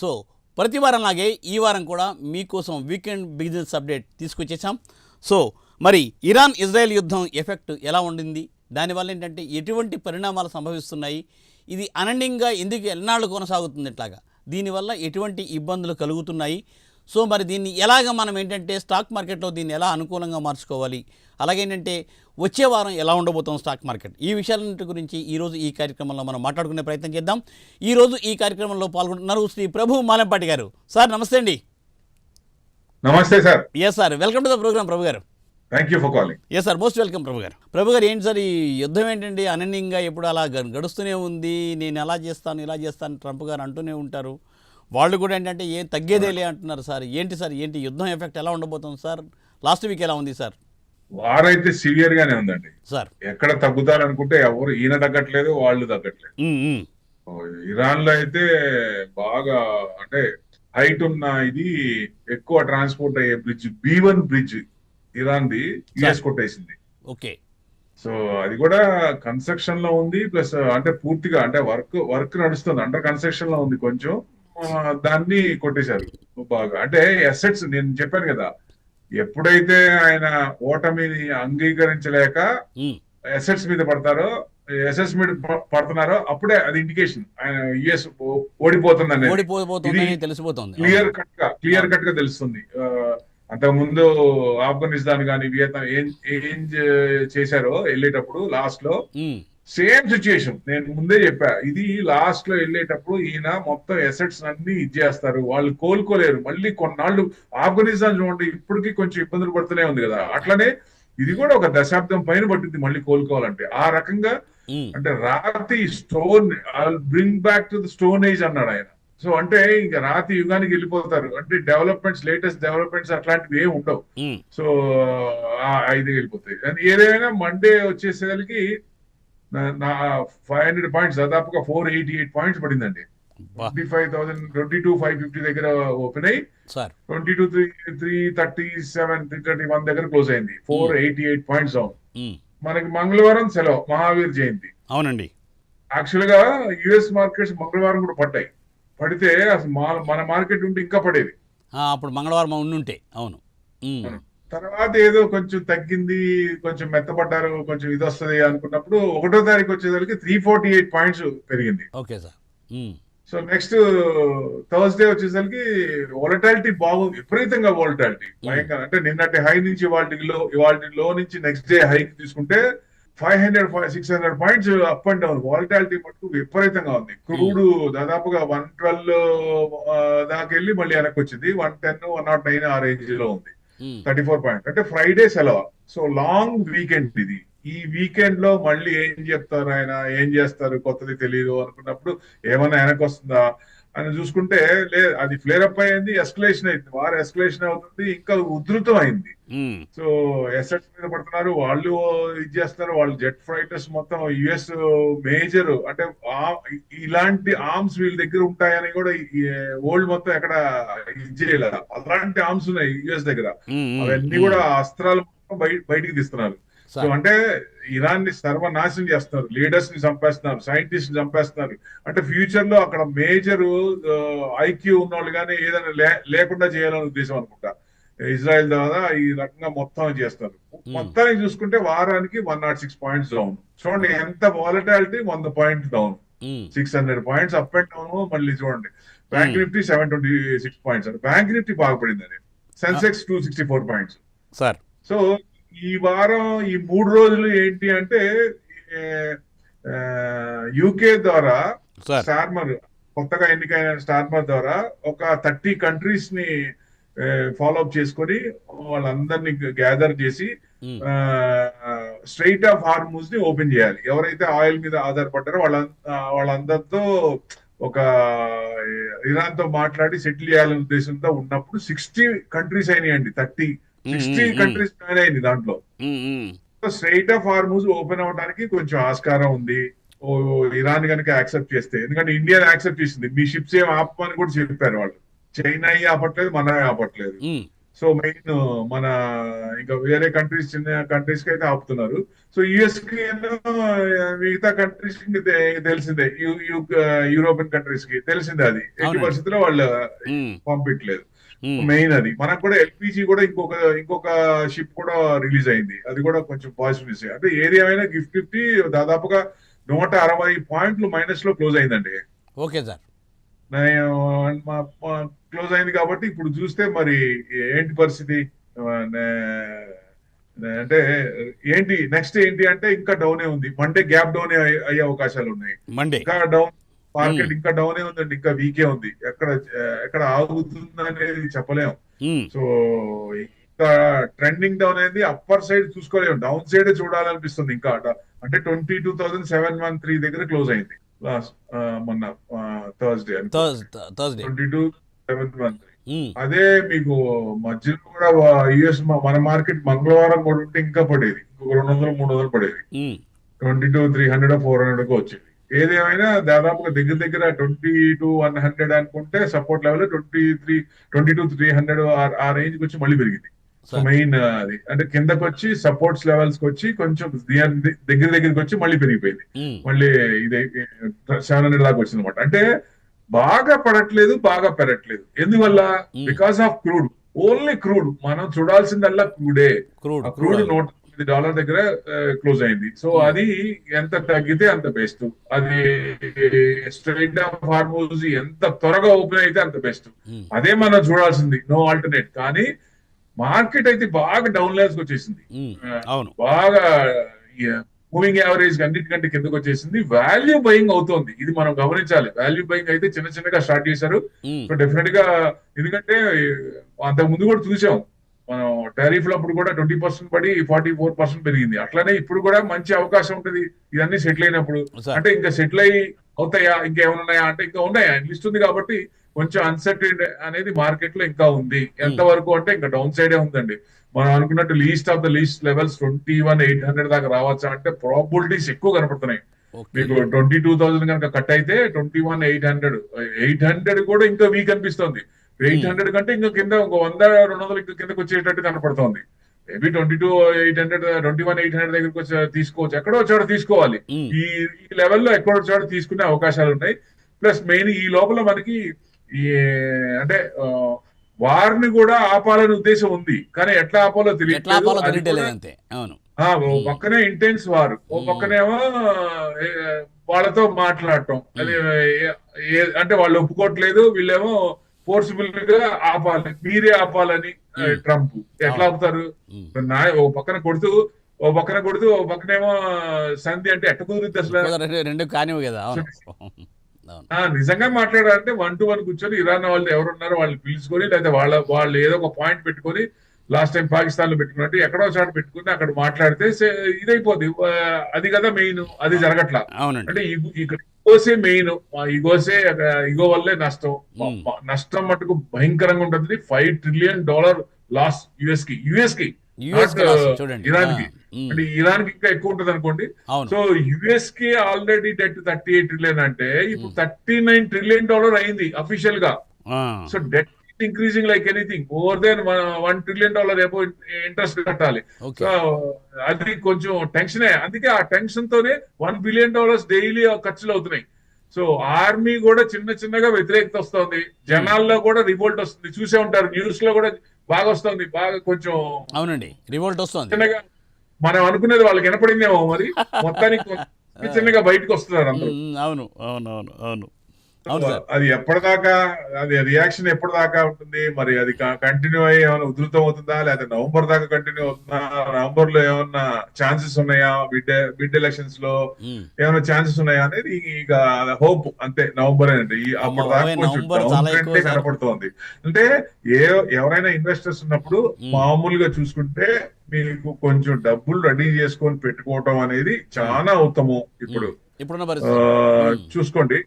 So ప్రతి వారం లాగే ఈ వారం కూడా మీకోసం వీకెండ్ బిజినెస్ అప్డేట్ తీసుకొచ్చేసాం. సో మరి ఇరాన్ ఇజ్రాయెల్ యుద్ధం ఎఫెక్ట్ ఎలా ఉండింది, దానివల్ల ఏంటంటే ఎటువంటి పరిణామాలు సంభవిస్తున్నాయి, ఇది అనన్యంగా ఎందుకు ఎన్నాళ్ళు కొనసాగుతుంది, ఇట్లాగా దీనివల్ల ఎటువంటి ఇబ్బందులు కలుగుతున్నాయి. సో మరి దీన్ని ఎలాగ మనం ఏంటంటే స్టాక్ మార్కెట్లో దీన్ని ఎలా అనుకూలంగా మార్చుకోవాలి, అలాగేంటంటే వచ్చే వారం ఎలా ఉండబోతాం స్టాక్ మార్కెట్, ఈ విషయాలన్నింటి గురించి ఈరోజు ఈ కార్యక్రమంలో మనం మాట్లాడుకునే ప్రయత్నం చేద్దాం. ఈరోజు ఈ కార్యక్రమంలో పాల్గొంటున్నారు శ్రీ ప్రభు మాలంపాటి గారు. సార్ నమస్తే అండి. నమస్తే sir. Yes sir, welcome to the program Prabhu గారు. Thank you for calling. Yes sir, most welcome Prabhu గారు. ప్రభు గారు, ఏంటి సార్ ఈ యుద్ధం ఏంటండి అనన్యంగా ఎప్పుడు అలా గడుస్తూనే ఉంది, నేను అలా చేస్తాను ఇలా చేస్తాను ట్రంప్ గారు అంటూనే ఉంటారు. వాళ్ళు కూడా ఏంటంటే ఏం తగ్గేదేలే అంటున్నారు సార్. ఏంటి సార్, ఏంటి యుద్ధం ఎఫెక్ట్ ఎలా ఉండబోతుంది సార్? లాస్ట్ వీక్ ఎలా ఉంది సార్? వారైతే సివియర్ గానే ఉందండి సార్. ఎక్కడ తగ్గుతారనుకుంటే ఎవరు ఈయన తగ్గట్లేదు, వాళ్ళు తగ్గట్లేదు. ఇరాన్ లో అయితే బాగా అంటే హైట్ ఉన్న ఇది ఎక్కువ ట్రాన్స్పోర్ట్ అయ్యే bridge, B1 bridge Iran the US కొట్టేసింది. ఓకే. సో అది కూడా కన్స్ట్రక్షన్ లో ఉంది, ప్లస్ అంటే పూర్తిగా అంటే వర్క్ నడుస్తుంది, అండర్ కన్స్ట్రక్షన్ లో ఉంది కొంచెం. దాన్ని కొట్టేశారు బాగా. అంటే అసెట్స్ నేను చెప్పాను కదా, ఎప్పుడైతే ఆయన ఓటమిని అంగీకరించలేక అసెట్స్ మీద పడతారో, అసెట్స్ మీద పడుతున్నారో అప్పుడే అది ఇండికేషన్ ఆయన యుఎస్ ఓడిపోతుంది తెలిసిపోతుంది. క్లియర్ కట్ గా తెలుస్తుంది. అంతకు ముందు ఆఫ్ఘనిస్తాన్ కానీ వియత్నాం ఏం చేశారో వెళ్ళేటప్పుడు లాస్ట్ లో సేమ్ సిచ్యుయేషన్. నేను ముందే చెప్పా, ఇది లాస్ట్ లో వెళ్ళేటప్పుడు ఈయన మొత్తం అసెట్స్ అన్ని ఇచ్చేస్తారు, వాళ్ళు కోలుకోలేరు. మళ్ళీ కొన్నాళ్ళు ఆఫ్ఘనిస్తాన్ చూడండి ఇప్పటికీ కొంచెం ఇబ్బందులు పడుతూనే ఉంది కదా, అట్లనే ఇది కూడా ఒక దశాబ్దం పైన పట్టింది మళ్ళీ కోలుకోవాలంటే. ఆ రకంగా అంటే రాతి stone bring back to the stone age అన్నాడు ఆయన. సో అంటే ఇంకా రాతి యుగానికి వెళ్ళిపోతారు, అంటే డెవలప్మెంట్స్ లేటెస్ట్ డెవలప్మెంట్స్ అట్లాంటివి ఏమి ఉండవు. సో ఇది వెళ్ళిపోతాయి. ఏదైనా మండే వచ్చేసరికి నా 500 పాయింట్స్, దాదాపుగా 488 పాయింట్స్ పడిందండి. 22,550 దగ్గర ఓపెన్ అయ్యి 22,337 331 దగ్గర క్లోజ్ అయింది. 488 పాయింట్స్ డౌన్. మనకి మంగళవారం సెలవు, మహావీర్ జయంతి. అవునండి. యాక్చువల్ గా యుఎస్ మార్కెట్స్ మంగళవారం కూడా పడ్డాయి. పడితే అసలు మన మార్కెట్ ఉంటే ఇంకా పడేది. అప్పుడు మంగళవారం ఉండుంటే. అవును. తర్వాత ఏదో కొంచెం తగ్గింది, కొంచెం మెత్తపడ్డారు, కొంచెం ఇది వస్తుంది అనుకున్నప్పుడు 1వ తారీఖు వచ్చేసరికి 348 పాయింట్స్ పెరిగింది. Okay sir. So next Thursday వచ్చేసరికి వాలటాలిటీ బాగుంది, విపరీతంగా వాలటాలిటీ భయంకర. అంటే నిన్నటి హై నుంచి ఇవాళ లో నుంచి నెక్స్ట్ డే హైకి తీసుకుంటే 500-600 points up and down. Volatility మటుకు విపరీతంగా ఉంది. క్రూడ్ దాదాపుగా 112 దాకా వెళ్ళి మళ్ళీ వెనక్కి వచ్చింది. 110-109 ఆ రేంజ్ లో ఉంది. 34 పాయింట్స్. అంటే ఫ్రైడే సెలవు, సో లాంగ్ వీకెండ్ ఇది. ఈ వీకెండ్ లో మళ్ళీ ఏం చెప్తారు ఆయన, ఏం చేస్తారు కొత్తది తెలియదు అనుకున్నప్పుడు ఏమన్నా వెనక్కి వస్తుందా అని చూసుకుంటే లేదు, అది ఫ్లేర్ అప్ అయింది, ఎస్కలేషన్ అయింది, వారు ఎస్కలేషన్ అవుతుంది, ఇంకా ఉధృతం అయింది. సో ఎసెట్స్ మీద పడుతున్నారు, వాళ్ళు ఇది చేస్తున్నారు. వాళ్ళు జెట్ ఫైటర్స్ మొత్తం యుఎస్ మేజర్ అంటే ఇలాంటి ఆర్మ్స్ వీళ్ళ దగ్గర ఉంటాయని కూడా వరల్డ్ మొత్తం ఎక్కడ ఇది చేయలేదు. అలాంటి ఆర్మ్స్ ఉన్నాయి యుఎస్ దగ్గర. అవన్నీ కూడా అస్త్రాలు మొత్తం బయటికి తీస్తున్నారు. సో అంటే ఇరాన్ ని సర్వనాశనం చేస్తున్నారు, లీడర్స్ ని చంపేస్తున్నారు, సైంటిస్ట్ ని చంపేస్తున్నారు. అంటే ఫ్యూచర్ లో అక్కడ మేజర్ ఐక్యూ ఉన్న వాళ్ళు కానీ ఏదైనా లేకుండా చేయాలని ఉద్దేశం అనుకుంటా ఇజ్రాయెల్ ద్వారా ఈ రకంగా మొత్తం చేస్తారు. మొత్తానికి చూసుకుంటే వారానికి 106 పాయింట్స్ డౌన్. చూడండి ఎంత volatility, 100 points down, 600 points up and down. మళ్ళీ చూడండి bank Nifty 726 points, bank Nifty బాగుపడిందని. Sensex 264 points sir. సో ఈ వారం ఈ 3 రోజులు ఏంటి అంటే యూకే ద్వారా స్టార్మర్, కొత్తగా ఎన్నికైన స్టార్మర్ ద్వారా ఒక 30 కంట్రీస్ ని ఫాలో అప్ చేసుకొని వాళ్ళందరినీ గ్యాదర్ చేసి స్ట్రైట్ ఆఫ్ హార్మూజ్ ని ఓపెన్ చేయాలి. ఎవరైతే ఆయిల్ మీద ఆధారపడ్డారో వాళ్ళందరితో ఒక ఇరాన్ తో మాట్లాడి సెటిల్ చేయాలనే ఉద్దేశంతో ఉన్నప్పుడు 60 కంట్రీస్ అయినాయండి. 60 కంట్రీస్ జాయిన్ అయింది దాంట్లో. స్ట్రైట్ ఆఫ్ హార్మూజ్ ఓపెన్ అవడానికి కొంచెం ఆస్కారం ఉంది ఇరాన్ కనుక యాక్సెప్ట్ చేస్తే. ఎందుకంటే ఇండియా యాక్సెప్ట్ చేసింది, మీ షిప్స్ ఏం ఆపమని కూడా చెప్పారు వాళ్ళు. చైనా ఆపట్లేదు, మనమే ఆపట్లేదు. సో మెయిన్ మన ఇంకా వేరే కంట్రీస్, చిన్న కంట్రీస్ కి అయితే ఆపుతున్నారు. సో యుఎస్ కి మిగతా కంట్రీస్ కి తెలిసిందే, యూరోపియన్ కంట్రీస్ కి తెలిసిందే, అది ఎట్టి అవునండి. పరిస్థితుల్లో వాళ్ళు ఉమ్, పంపించలేదు. ఉమ్, మెయిన్ అది. మనకు కూడా ఎల్పిజి కూడా ఇంకొక షిప్ కూడా రిలీజ్ అయింది, అది కూడా కొంచెం పాజిటివ్ న్యూస్. అంటే ఏది ఏమైనా గిఫ్ట్ నిఫ్టీ దాదాపుగా 160 పాయింట్లు మైనస్ లో క్లోజ్ అయిందండి. Okay sir. క్లోజ్ అయింది కాబట్టి ఇప్పుడు చూస్తే మరి ఏంటి పరిస్థితి, అంటే ఏంటి నెక్స్ట్ ఏంటి అంటే ఇంకా డౌనే ఉంది. మండే గ్యాప్ డౌన్ అయ్యే అవకాశాలు ఉన్నాయి. మండే. ఇంకా డౌన్, మార్కెట్ ఇంకా డౌనే ఉందండి, ఇంకా వీకే ఉంది. ఎక్కడ ఆగుతుంది అనేది చెప్పలేము. ఉమ్, సో ఇంకా ట్రెండింగ్ డౌన్ అయింది, అప్పర్ సైడ్ చూసుకోలేము, డౌన్ సైడ్ చూడాలనిపిస్తుంది ఇంకా. అంటే 22,713 దగ్గర క్లోజ్ అయింది లాస్ట్ మొన్న థర్స్డే థర్స్డే. 22,713. ఉమ్, అదే మీకు మధ్యలో కూడా యుఎస్ మన మార్కెట్ మంగళవారం కూడా ఉంటే ఇంకా పడేది, ఇంకొక 200-300 పడేది. ఉమ్, 22,300 400 వచ్చింది. ఏదేమైనా దాదాపుగా దగ్గర 22,100 అనుకుంటే సపోర్ట్ లెవెల్ 22,300 ఆ రేంజ్ కి వచ్చి మళ్ళీ పెరిగింది. So sir. మెయిన్ అది అంటే కిందకి వచ్చి సపోర్ట్స్ లెవెల్స్ కి వచ్చి కొంచెం దగ్గరికి వచ్చి మళ్ళీ పెరిగిపోయింది. ఉమ్, మళ్ళీ ఇది 700 దాకా వచ్చింది అనమాట. అంటే బాగా పడట్లేదు, బాగా పెరట్లేదు. ఎందువల్ల? Because of crude. Only crude. మనం చూడాల్సిందల్లా క్రూడే. క్రూడ్ ఆ క్రూడ్ క్రూడ్. $109 దగ్గర క్లోజ్ అయింది. సో అది ఎంత తగ్గితే అంత బెస్ట్. అది స్ట్రైట్ ఆఫ్ హార్మోజ్ ఎంత త్వరగా ఓపెన్ అయితే అంత బెస్ట్. ఉమ్, అదే మనం చూడాల్సింది, నో ఆల్టర్నేట్. కానీ మార్కెట్ అయితే బాగా డౌన్ లెవెల్స్ వచ్చేసింది. ఉమ్, అవును. బాగా మూవింగ్ యావరేజ్ అన్నిటికంటే కిందకు వచ్చేసింది. వాల్యూ బయింగ్ అవుతోంది, ఇది మనం గమనించాలి. వాల్యూ బయింగ్ అయితే చిన్నగా స్టార్ట్ చేశారు. ఉమ్, సో డెఫినెట్ గా, ఎందుకంటే అంతకు ముందు కూడా చూసాం మనం, టారిఫ్ అప్పుడు కూడా 20% పడి 44% పెరిగింది. అట్లానే ఇప్పుడు కూడా మంచి అవకాశం ఉంటుంది ఇవన్నీ సెటిల్ అయినప్పుడు. సార్. అంటే ఇంకా సెటిల్ అయ్యి అవుతాయా, ఇంకేమైనా ఉన్నాయా అంటే ఇంకా ఉన్నాయా, లిస్ట్ ఉంది కాబట్టి కొంచెం అన్సర్టైన్ అనేది మార్కెట్ లో ఇంకా ఉంది. ఎంత వరకు అంటే ఇంకా డౌన్ సైడే ఉందండి. మనం అనుకున్నట్టు least of the least levels 21,800 దాకా రావచ్చా అంటే ప్రాబిలిటీస్ ఎక్కువ కనపడుతున్నాయి. ఓకే. మీకు 22,000 కనుక కట్ అయితే 21,800 కూడా ఇంకా వీక్ అనిపిస్తుంది. 800 కంటే ఇంకా కింద ఒక 100-200 ఇంకా కిందకి వచ్చేటట్టు కనపడుతోంది. మేబీ 21,800 దగ్గరికి వచ్చి తీసుకోవచ్చు, ఎక్కడో చోట తీసుకోవాలి. ఉమ్, ఈ లెవెల్లో ఎక్కడో చోట తీసుకునే అవకాశాలు ఉన్నాయి. ప్లస్ మెయిన్ ఈ లోపల మనకి ఈ అంటే వారిని కూడా ఆపాలనే ఉద్దేశం ఉంది, కానీ ఎట్లా ఆపాలో ఎట్లా ఆపాలో తెలియట్లేదు. అది కూడా తెలియట్లేదు అంతే. అవును. ఓ పక్కనే ఇంటెన్స్ వారు, ఓ పక్కనేమో ఏ, వాళ్ళతో మాట్లాడటం. అది అంటే వాళ్ళు ఒప్పుకోవట్లేదు, వీళ్ళేమో ఫోర్సిబుల్ గా ఆపాలి, మీరే ఆపాలని ట్రంప్. ఎట్లా ఆపుతారు? ఉమ్, ఓ పక్కన కొడుతూ ఓ పక్కనేమో సంధి అంటే ఎట్ట కుదురుద్ది అసలు? రెండు కానివి కదా. అవును. అవును. నిజంగా మాట్లాడాలంటే 1-to-1 కూర్చొని ఇరాన్ వాళ్ళు ఎవరున్నారో వాళ్ళని పిలుచుకొని, లేదా వాళ్ళు ఏదో ఒక పాయింట్ పెట్టుకొని, లాస్ట్ టైం పాకిస్తాన్ లో పెట్టుకున్నట్టు ఎక్కడో చోట పెట్టుకుని అక్కడ మాట్లాడితే ఇదైపోద్ది. అది కదా మెయిన్, అది జరగట్లా. అవునండి. అంటే ఇక్కడ ఈగోసే మెయిన్, ఈగో వల్లే నష్టం. నష్టం మటుకు భయంకరంగా ఉంటుంది. $5 trillion లాస్ యుఎస్ కి యుఎస్ not, చూడండి. ఇరాన్ కి. ఉమ్, అంటే ఇరాన్ కి ఇంకా ఎక్కువ ఉంటుంది అనుకోండి. అవును. సో యుఎస్ కి ఆల్రెడీ డెట్ 38 ట్రిలియన్ అంటే ఇప్పుడు $39 trillion అయింది అఫీషియల్ గా. ఆ, so debt increasing like anything, over then $1 trillion ఏమో ఇంట్రెస్ట్ కట్టాలి. ఓకే. సో అది కొంచెం టెన్షనే. అందుకే ఆ టెన్షన్ తోనే $1 billion డైలీ ఖర్చులు అవుతున్నాయి. సో ఆర్మీ కూడా చిన్నగా వ్యతిరేకత వస్తుంది, జనాల్లో కూడా రివోల్ట్ వస్తుంది. చూసే ఉంటారు, న్యూస్ లో కూడా బాగా వస్తుంది. బాగా కొంచెం అవునండి, రివోల్ట్ వస్తుంది. చిన్నగా మనం అనుకునేది వాళ్ళకి వినపడిందేమో, మరి మొత్తానికి చిన్నగా బయటకు వస్తున్నారు అందరూ. అవును అవును అవును అవును అవును సార్. అది ఎప్పటిదాకా, అది రియాక్షన్ ఎప్పటిదాకా ఉంటుంది మరి? అది కంటిన్యూ అయ్యి ఏమైనా ఉధృతం అవుతుందా, లేదా నవంబర్ దాకా కంటిన్యూ అవుతుందా? నవంబర్ లో ఏమన్నా ఛాన్సెస్ ఉన్నాయా? మిడ్ ఎలక్షన్స్ లో ఉమ్, ఏమైనా ఛాన్సెస్ ఉన్నాయా అనేది ఇక హోప్ అంతే. నవంబర్ అండి, అప్పటిదాకా కొంచెం నవంబర్ డౌన్ చాలా ఎక్కువ ట్రెండే సార్. కనపడుతోంది. అంటే ఎవరైనా ఇన్వెస్టర్స్ ఉన్నప్పుడు మామూలుగా చూసుకుంటే మీకు కొంచెం డబ్బులు రెడీ చేసుకొని పెట్టుకోవటం అనేది చాలా ఉత్తమం. ఇప్పుడు ఇప్పుడున్న పరిస్థితి. చూసుకోండి,